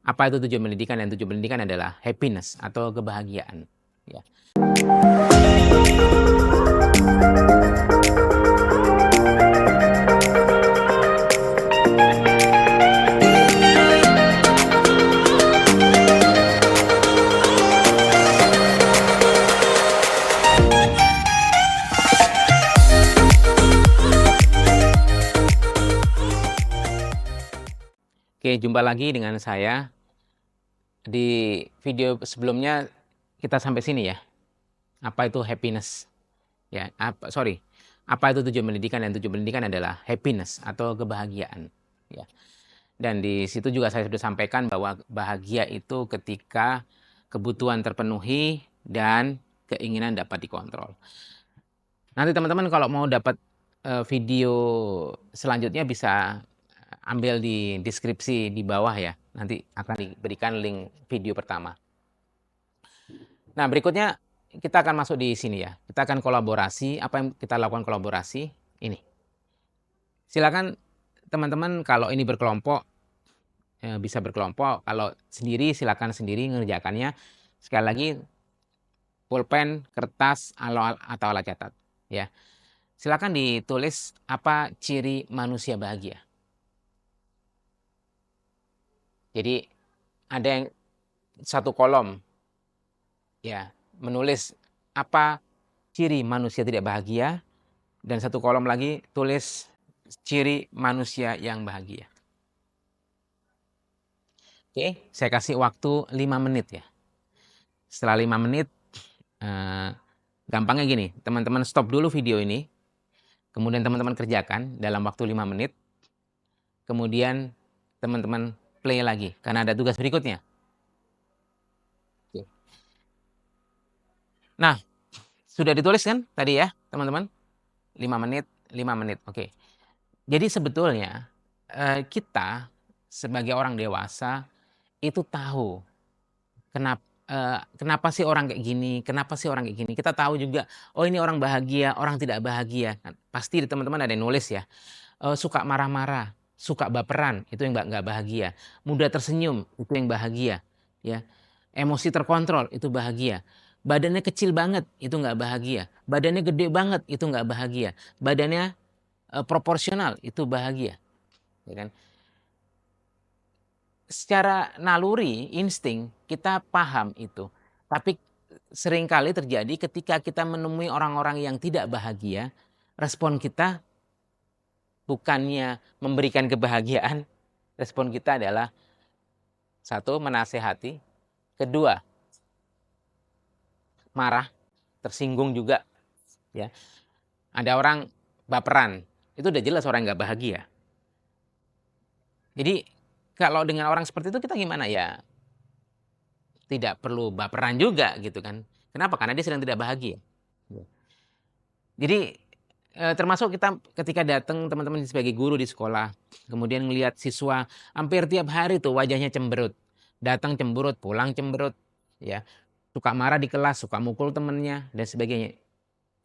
Apa itu tujuan pendidikan? Dan tujuan pendidikan adalah happiness atau kebahagiaan. Ya. Oke, jumpa lagi dengan saya. Di video sebelumnya kita sampai sini ya. Apa itu happiness? Ya, apa itu tujuan pendidikan? Dan tujuan pendidikan adalah happiness atau kebahagiaan. Ya. Dan di situ juga saya sudah sampaikan bahwa bahagia itu ketika kebutuhan terpenuhi dan keinginan dapat dikontrol. Nanti teman-teman kalau mau dapat video selanjutnya bisa ambil di deskripsi di bawah ya. Nanti akan diberikan link video pertama. Nah, berikutnya kita akan masuk di sini ya. Kita akan kolaborasi. Apa yang kita lakukan kolaborasi? Ini. Silakan teman-teman kalau ini berkelompok, bisa berkelompok. Kalau sendiri silakan sendiri mengerjakannya. Sekali lagi, pulpen, kertas, atau alat catat. Ya. Silakan ditulis apa ciri manusia bahagia. Jadi ada yang satu kolom ya menulis apa ciri manusia tidak bahagia, dan satu kolom lagi tulis ciri manusia yang bahagia. Oke, saya kasih waktu 5 menit ya. Setelah 5 menit, gampangnya gini, teman-teman stop dulu video ini, kemudian teman-teman kerjakan dalam waktu 5 menit, kemudian teman-teman play lagi, karena ada tugas berikutnya. Oke. Nah, sudah ditulis kan tadi ya, teman-teman? 5 menit, 5 menit, oke. Jadi sebetulnya kita sebagai orang dewasa itu tahu kenapa sih orang kayak gini, kenapa sih orang kayak gini. Kita tahu juga, oh ini orang bahagia, orang tidak bahagia. Pasti teman-teman ada yang nulis ya, suka marah-marah, suka baperan, itu yang nggak bahagia. Mudah tersenyum, itu yang bahagia. Ya, emosi terkontrol, itu bahagia. Badannya kecil banget, itu nggak bahagia. Badannya gede banget, itu nggak bahagia. Badannya proporsional, itu bahagia. Ya kan? Secara naluri, insting, kita paham itu. Tapi seringkali terjadi ketika kita menemui orang-orang yang tidak bahagia, respon kita bukannya memberikan kebahagiaan, respon kita adalah satu, menasehati, kedua, marah, tersinggung juga. Ya, ada orang baperan, itu udah jelas orang nggak bahagia. Jadi kalau dengan orang seperti itu kita gimana ya? Tidak perlu baperan juga gitu kan. Kenapa? Karena dia sedang tidak bahagia. Jadi termasuk kita ketika datang teman-teman sebagai guru di sekolah, kemudian melihat siswa hampir tiap hari tuh wajahnya cemberut. Datang cemberut, pulang cemberut, ya. Suka marah di kelas, suka mukul temennya dan sebagainya.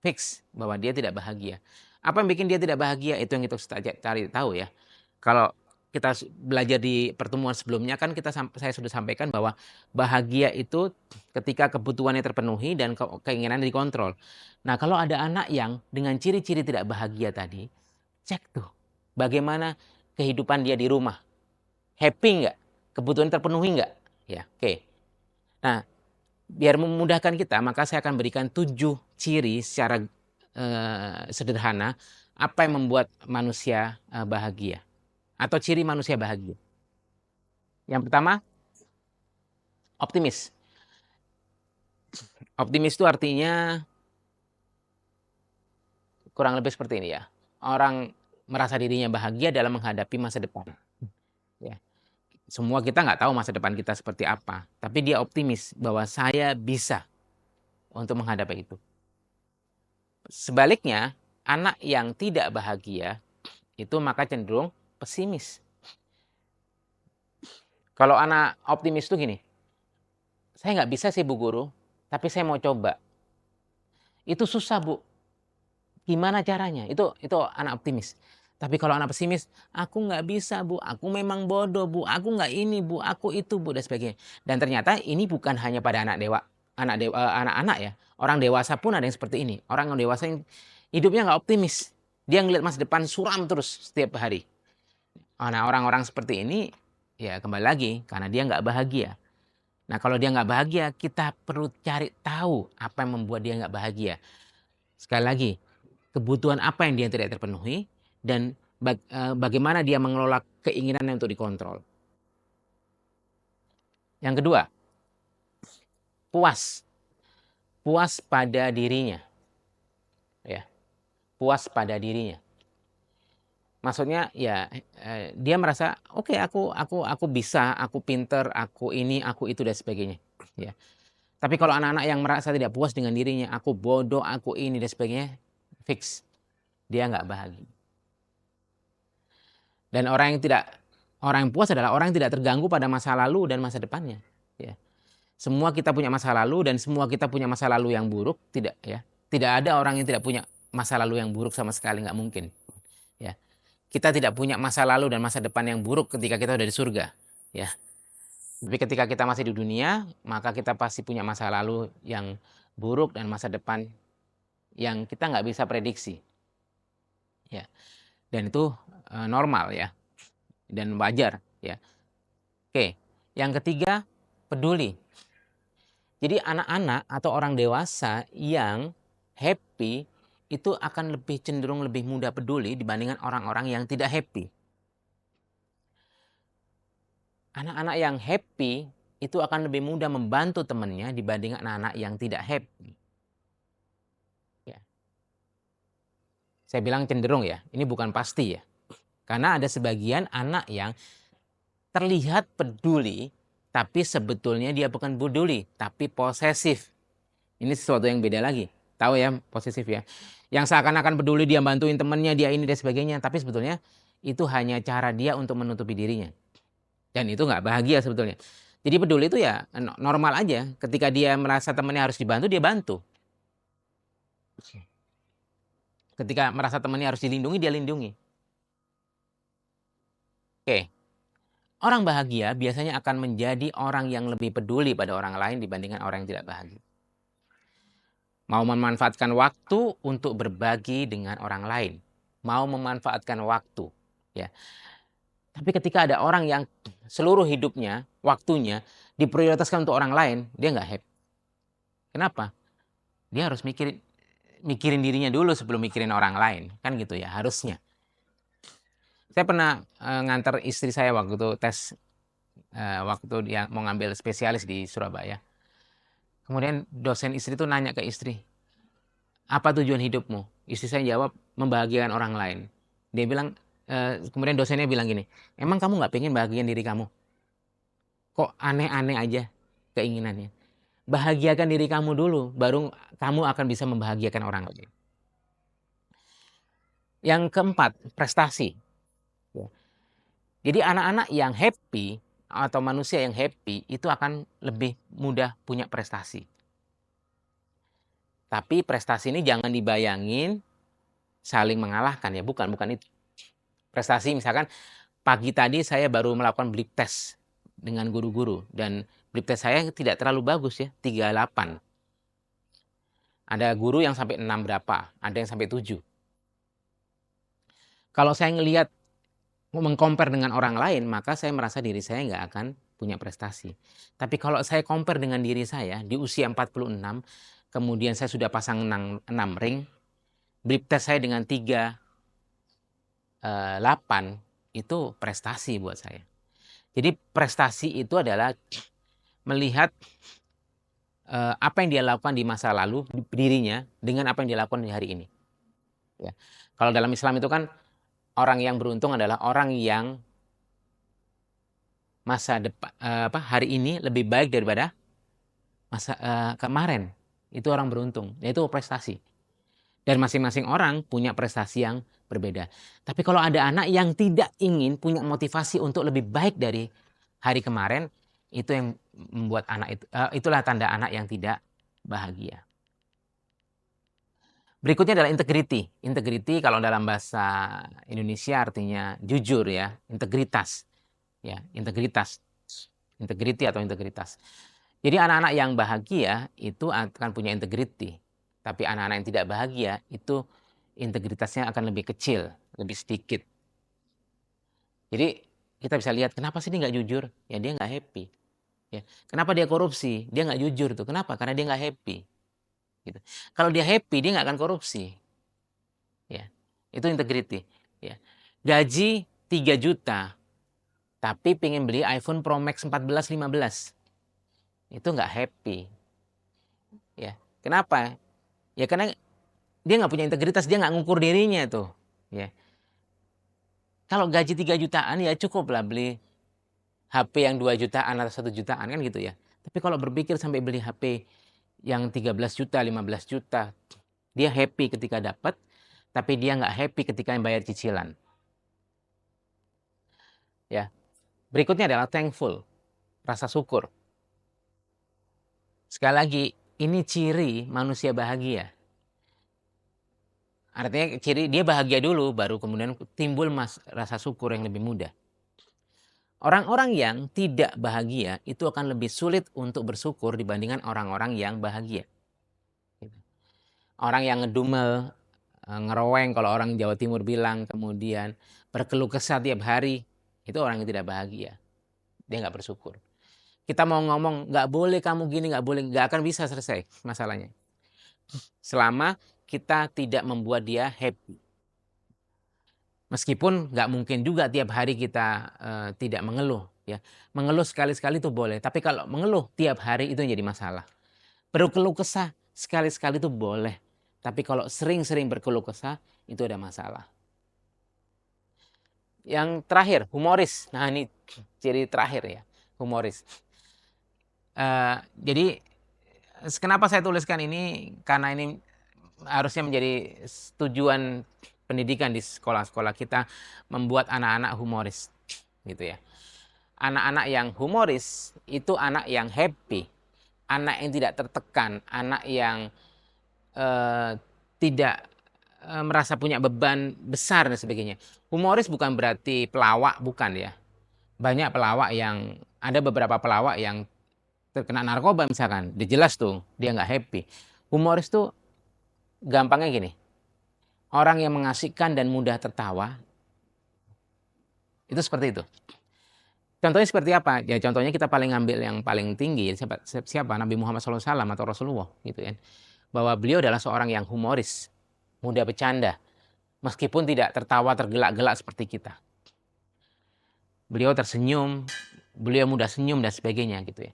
Fix bahwa dia tidak bahagia. Apa yang bikin dia tidak bahagia? Itu yang kita cari tahu ya. Kalau kita belajar di pertemuan sebelumnya kan saya sudah sampaikan bahwa bahagia itu ketika kebutuhannya terpenuhi dan keinginan dikontrol. Nah, kalau ada anak yang dengan ciri-ciri tidak bahagia tadi, cek tuh bagaimana kehidupan dia di rumah. Happy nggak? Kebutuhan terpenuhi nggak? Ya, oke. Nah, biar memudahkan kita, maka saya akan berikan 7 ciri secara sederhana apa yang membuat manusia bahagia atau ciri manusia bahagia. Yang pertama, optimis. Optimis itu artinya kurang lebih seperti ini ya. Orang merasa dirinya bahagia dalam menghadapi masa depan. Ya. Semua kita nggak tahu masa depan kita seperti apa, tapi dia optimis bahwa saya bisa untuk menghadapi itu. Sebaliknya, anak yang tidak bahagia itu maka cenderung pesimis. Kalau anak optimis itu gini, saya nggak bisa sih Bu Guru, tapi saya mau coba. Itu susah Bu, gimana caranya? Itu anak optimis. Tapi kalau anak pesimis, aku nggak bisa Bu, aku memang bodoh Bu, aku nggak ini Bu, aku itu Bu, dan sebagainya. Dan ternyata ini bukan hanya pada anak-anak ya, orang dewasa pun ada yang seperti ini. Orang dewasa yang hidupnya nggak optimis, dia ngelihat masa depan suram terus setiap hari. Nah, orang-orang seperti ini ya kembali lagi karena dia nggak bahagia. Nah, kalau dia nggak bahagia, kita perlu cari tahu apa yang membuat dia nggak bahagia. Sekali lagi, kebutuhan apa yang dia tidak terpenuhi dan bagaimana dia mengelola keinginannya untuk dikontrol. Yang kedua, puas. Puas pada dirinya. Ya, puas pada dirinya. Maksudnya ya dia merasa oke, aku bisa, aku pinter, aku ini, aku itu dan sebagainya. Ya. Tapi kalau anak-anak yang merasa tidak puas dengan dirinya, aku bodoh, aku ini dan sebagainya, fix dia nggak bahagia. Dan orang yang puas adalah orang yang tidak terganggu pada masa lalu dan masa depannya. Ya. Semua kita punya masa lalu dan semua kita punya masa lalu yang buruk, tidak ya. Tidak ada orang yang tidak punya masa lalu yang buruk sama sekali, nggak mungkin. Ya. Kita tidak punya masa lalu dan masa depan yang buruk ketika kita udah di surga, ya. Tapi ketika kita masih di dunia, maka kita pasti punya masa lalu yang buruk dan masa depan yang kita nggak bisa prediksi, ya. Dan itu normal ya, dan wajar, ya. Oke, yang ketiga, peduli. Jadi anak-anak atau orang dewasa yang happy itu akan lebih cenderung lebih mudah peduli dibandingkan orang-orang yang tidak happy. Anak-anak yang happy itu akan lebih mudah membantu temannya dibanding anak-anak yang tidak happy. Ya. Saya bilang cenderung ya, ini bukan pasti ya. Karena ada sebagian anak yang terlihat peduli, tapi sebetulnya dia bukan peduli, tapi posesif. Ini sesuatu yang beda lagi. Tahu ya, posesif ya. Yang seakan-akan peduli, dia bantuin temannya, dia ini dan sebagainya. Tapi sebetulnya itu hanya cara dia untuk menutupi dirinya. Dan itu nggak bahagia sebetulnya. Jadi peduli itu ya normal aja. Ketika dia merasa temannya harus dibantu, dia bantu. Ketika merasa temannya harus dilindungi, dia lindungi. Oke. Orang bahagia biasanya akan menjadi orang yang lebih peduli pada orang lain dibandingkan orang yang tidak bahagia. Mau memanfaatkan waktu untuk berbagi dengan orang lain. Mau memanfaatkan waktu. Ya. Tapi ketika ada orang yang seluruh hidupnya, waktunya diprioritaskan untuk orang lain, dia nggak happy. Kenapa? Dia harus mikirin dirinya dulu sebelum mikirin orang lain. Kan gitu ya, harusnya. Saya pernah ngantar istri saya waktu itu tes, waktu dia mau ngambil spesialis di Surabaya. Kemudian dosen istri itu nanya ke istri, apa tujuan hidupmu? Istri saya jawab, membahagiakan orang lain. Dia bilang, kemudian dosennya bilang gini, emang kamu nggak pengen bahagiain diri kamu? Kok aneh-aneh aja keinginannya? Bahagiakan diri kamu dulu, baru kamu akan bisa membahagiakan orang lain. Yang keempat, prestasi. Jadi anak-anak yang happy atau manusia yang happy itu akan lebih mudah punya prestasi. Tapi prestasi ini jangan dibayangin saling mengalahkan ya, bukan itu. Prestasi misalkan pagi tadi saya baru melakukan blip test dengan guru-guru dan blip test saya tidak terlalu bagus ya, 38. Ada guru yang sampai 6 berapa, ada yang sampai 7. Kalau saya ngelihat mengcompare dengan orang lain, maka saya merasa diri saya nggak akan punya prestasi. Tapi kalau saya compare dengan diri saya di usia 46, kemudian saya sudah pasang 6 ring, blip test saya dengan 38, itu prestasi buat saya. Jadi prestasi itu adalah melihat apa yang dia lakukan di masa lalu, dirinya, dengan apa yang dia lakukan di hari ini. Ya. Kalau dalam Islam itu kan, orang yang beruntung adalah orang yang masa depan hari ini lebih baik daripada masa kemarin. Itu orang beruntung, yaitu prestasi. Dan masing-masing orang punya prestasi yang berbeda. Tapi kalau ada anak yang tidak ingin punya motivasi untuk lebih baik dari hari kemarin, itu yang membuat anak itu, itulah tanda anak yang tidak bahagia. Berikutnya adalah integrity. Integrity kalau dalam bahasa Indonesia artinya jujur ya, integritas. Ya, integritas. Integrity atau integritas. Jadi anak-anak yang bahagia itu akan punya integrity. Tapi anak-anak yang tidak bahagia itu integritasnya akan lebih kecil, lebih sedikit. Jadi kita bisa lihat kenapa sih dia nggak jujur? Ya dia nggak happy. Ya. Kenapa dia korupsi? Dia nggak jujur tuh. Kenapa? Karena dia nggak happy. Gitu. Kalau dia happy dia nggak akan korupsi. Ya, itu integrity. Ya. Gaji 3 juta, tapi pengen beli iPhone Pro Max 14, 15. Itu nggak happy. Ya. Kenapa? Ya karena dia nggak punya integritas, dia nggak ngukur dirinya tuh. Ya. Kalau gaji 3 jutaan ya cukup lah beli HP yang 2 jutaan atau 1 jutaan kan gitu ya. Tapi kalau berpikir sampai beli HP yang 13 juta, 15 juta, dia happy ketika dapat, tapi dia nggak happy ketika yang bayar cicilan. Ya. Berikutnya adalah thankful, rasa syukur. Sekali lagi, ini ciri manusia bahagia. Artinya ciri dia bahagia dulu, baru kemudian timbul rasa syukur yang lebih mudah. Orang-orang yang tidak bahagia itu akan lebih sulit untuk bersyukur dibandingkan orang-orang yang bahagia. Orang yang ngedumel, ngeroweng kalau orang Jawa Timur bilang, kemudian berkeluh kesah tiap hari, itu orang yang tidak bahagia. Dia nggak bersyukur. Kita mau ngomong, nggak boleh kamu gini, nggak boleh, nggak akan bisa selesai masalahnya. Selama kita tidak membuat dia happy. Meskipun nggak mungkin juga tiap hari kita tidak mengeluh. Ya. Mengeluh sekali-sekali itu boleh, tapi kalau mengeluh tiap hari itu jadi masalah. Berkeluh kesah sekali-sekali itu boleh, tapi kalau sering-sering berkeluh kesah itu ada masalah. Yang terakhir, humoris. Nah ini ciri terakhir ya, humoris. Jadi kenapa saya tuliskan ini? Karena ini harusnya menjadi tujuan pendidikan di sekolah-sekolah kita, membuat anak-anak humoris, gitu ya. Anak-anak yang humoris itu anak yang happy, anak yang tidak tertekan, anak yang tidak merasa punya beban besar dan sebagainya. Humoris bukan berarti pelawak, bukan ya. Banyak pelawak yang, ada beberapa pelawak yang terkena narkoba misalkan, dia jelas tuh dia nggak happy. Humoris tuh gampangnya gini, orang yang mengasihkan dan mudah tertawa, itu seperti itu. Contohnya seperti apa? Ya contohnya kita paling ngambil yang paling tinggi, siapa? Nabi Muhammad SAW atau Rasulullah gitu kan. Bahwa beliau adalah seorang yang humoris, mudah bercanda, meskipun tidak tertawa tergelak-gelak seperti kita. Beliau tersenyum, beliau mudah senyum dan sebagainya gitu ya.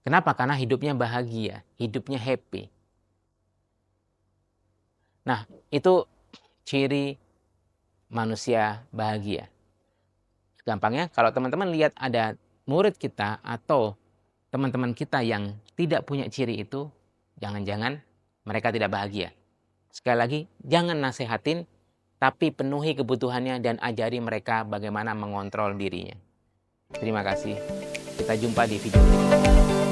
Kenapa? Karena hidupnya bahagia, hidupnya happy. Nah, itu ciri manusia bahagia. Gampangnya, kalau teman-teman lihat ada murid kita atau teman-teman kita yang tidak punya ciri itu, jangan-jangan mereka tidak bahagia. Sekali lagi, jangan nasehatin, tapi penuhi kebutuhannya dan ajari mereka bagaimana mengontrol dirinya. Terima kasih. Kita jumpa di video berikutnya.